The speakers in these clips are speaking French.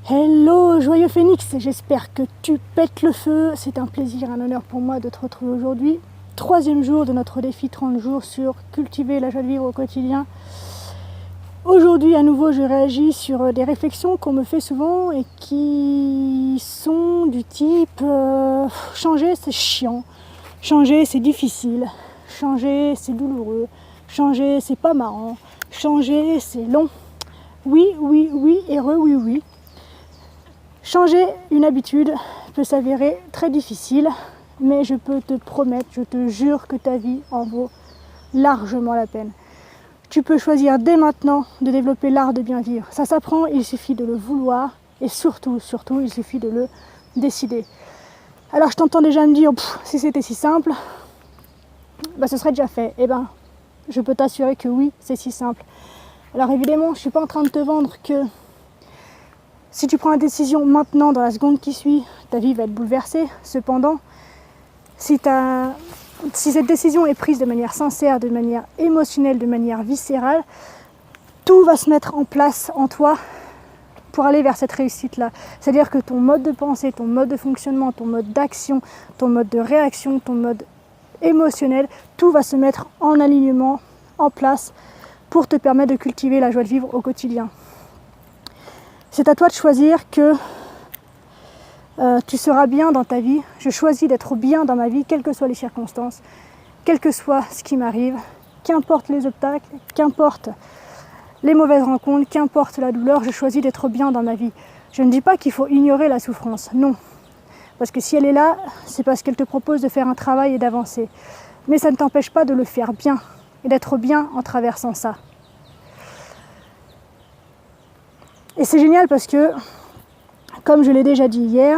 Hello joyeux phénix, j'espère que tu pètes le feu. C'est un plaisir, un honneur pour moi de te retrouver aujourd'hui. 3e jour de notre défi 30 jours sur cultiver la joie de vivre au quotidien. Aujourd'hui à nouveau je réagis sur des réflexions qu'on me fait souvent et qui sont du type changer c'est chiant, changer c'est difficile, changer c'est douloureux, changer c'est pas marrant, changer c'est long. Oui, et oui. Changer une habitude peut s'avérer très difficile, mais je peux te promettre, je te jure que ta vie en vaut largement la peine. Tu peux choisir dès maintenant de développer l'art de bien vivre. Ça s'apprend, il suffit de le vouloir et surtout, il suffit de le décider. Alors je t'entends déjà me dire, si c'était si simple, ce serait déjà fait. Eh ben, je peux t'assurer que oui, c'est si simple. Alors évidemment, je ne suis pas en train de te vendre que si tu prends la décision maintenant, dans la seconde qui suit, ta vie va être bouleversée. Cependant, si cette décision est prise de manière sincère, de manière émotionnelle, de manière viscérale, tout va se mettre en place en toi pour aller vers cette réussite-là. C'est-à-dire que ton mode de pensée, ton mode de fonctionnement, ton mode d'action, ton mode de réaction, ton mode émotionnel, tout va se mettre en alignement, en place, pour te permettre de cultiver la joie de vivre au quotidien. C'est à toi de choisir que tu seras bien dans ta vie. Je choisis d'être bien dans ma vie, quelles que soient les circonstances, quel que soit ce qui m'arrive, qu'importe les obstacles, qu'importe les mauvaises rencontres, qu'importe la douleur, je choisis d'être bien dans ma vie. Je ne dis pas qu'il faut ignorer la souffrance, non. Parce que si elle est là, c'est parce qu'elle te propose de faire un travail et d'avancer. Mais ça ne t'empêche pas de le faire bien et d'être bien en traversant ça. Et c'est génial parce que, comme je l'ai déjà dit hier,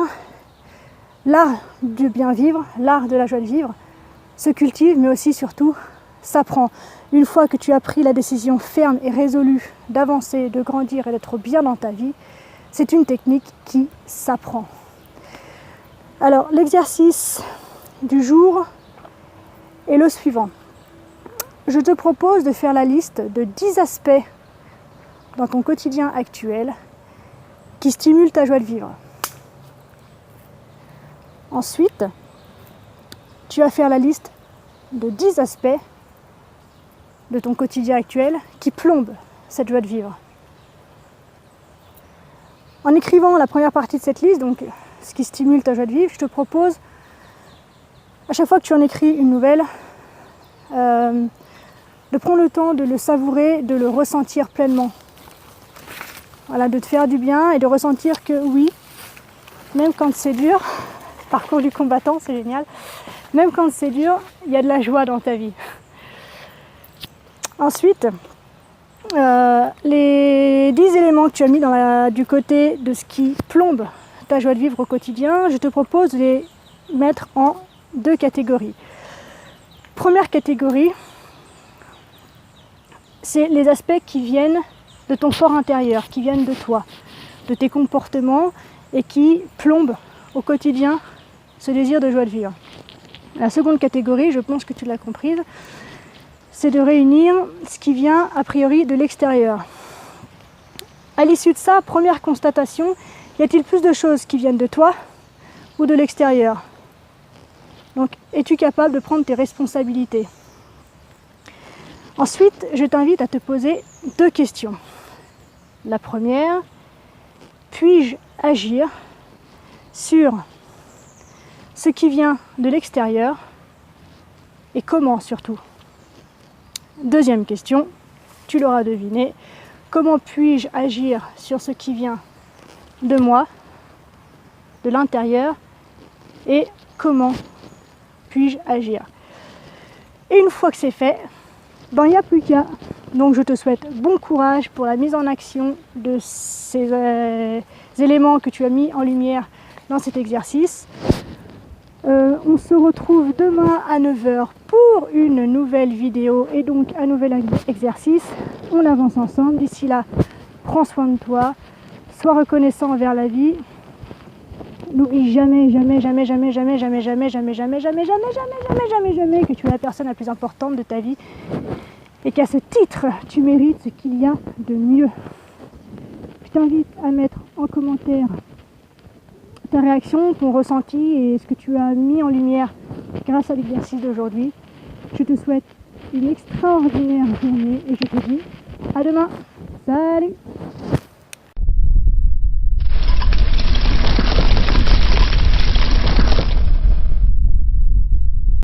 l'art du bien vivre, l'art de la joie de vivre, se cultive, mais aussi surtout s'apprend. Une fois que tu as pris la décision ferme et résolue d'avancer, de grandir et d'être bien dans ta vie, c'est une technique qui s'apprend. Alors, l'exercice du jour est le suivant. Je te propose de faire la liste de 10 aspects dans ton quotidien actuel qui stimulent ta joie de vivre. Ensuite, tu vas faire la liste de 10 aspects de ton quotidien actuel qui plombent cette joie de vivre. En écrivant la première partie de cette liste, donc ce qui stimule ta joie de vivre, je te propose, à chaque fois que tu en écris une nouvelle, de prendre le temps de le savourer, de le ressentir pleinement. Voilà, de te faire du bien et de ressentir que oui, même quand c'est dur, parcours du combattant, c'est génial, même quand c'est dur, il y a de la joie dans ta vie. Ensuite, les 10 éléments que tu as mis du côté de ce qui plombe ta joie de vivre au quotidien, je te propose de les mettre en 2 catégories. Première catégorie, c'est les aspects qui viennent de ton fort intérieur, qui viennent de toi, de tes comportements et qui plombent au quotidien ce désir de joie de vivre. La seconde catégorie, je pense que tu l'as comprise, c'est de réunir ce qui vient a priori de l'extérieur. À l'issue de ça, première constatation, y a-t-il plus de choses qui viennent de toi ou de l'extérieur? Donc, es-tu capable de prendre tes responsabilités? Ensuite, je t'invite à te poser 2 questions. La première, puis-je agir sur ce qui vient de l'extérieur et comment surtout? Deuxième question, tu l'auras deviné, comment puis-je agir sur ce qui vient de moi, de l'intérieur, et comment puis-je agir? Et une fois que c'est fait, il n'y a plus qu'à. Donc je te souhaite bon courage pour la mise en action de ces éléments que tu as mis en lumière dans cet exercice. On se retrouve demain à 9h pour une nouvelle vidéo et donc un nouvel exercice. On avance ensemble. D'ici là, prends soin de toi, sois reconnaissant envers la vie N'oublie jamais, jamais, jamais, jamais, jamais, jamais, jamais, jamais, jamais, jamais, jamais, jamais, jamais, jamais, jamais que tu es la personne la plus importante de ta vie et qu'à ce titre, tu mérites ce qu'il y a de mieux. Je t'invite à mettre en commentaire ta réaction, ton ressenti et ce que tu as mis en lumière grâce à l'exercice d'aujourd'hui. Je te souhaite une extraordinaire journée et je te dis à demain. Salut!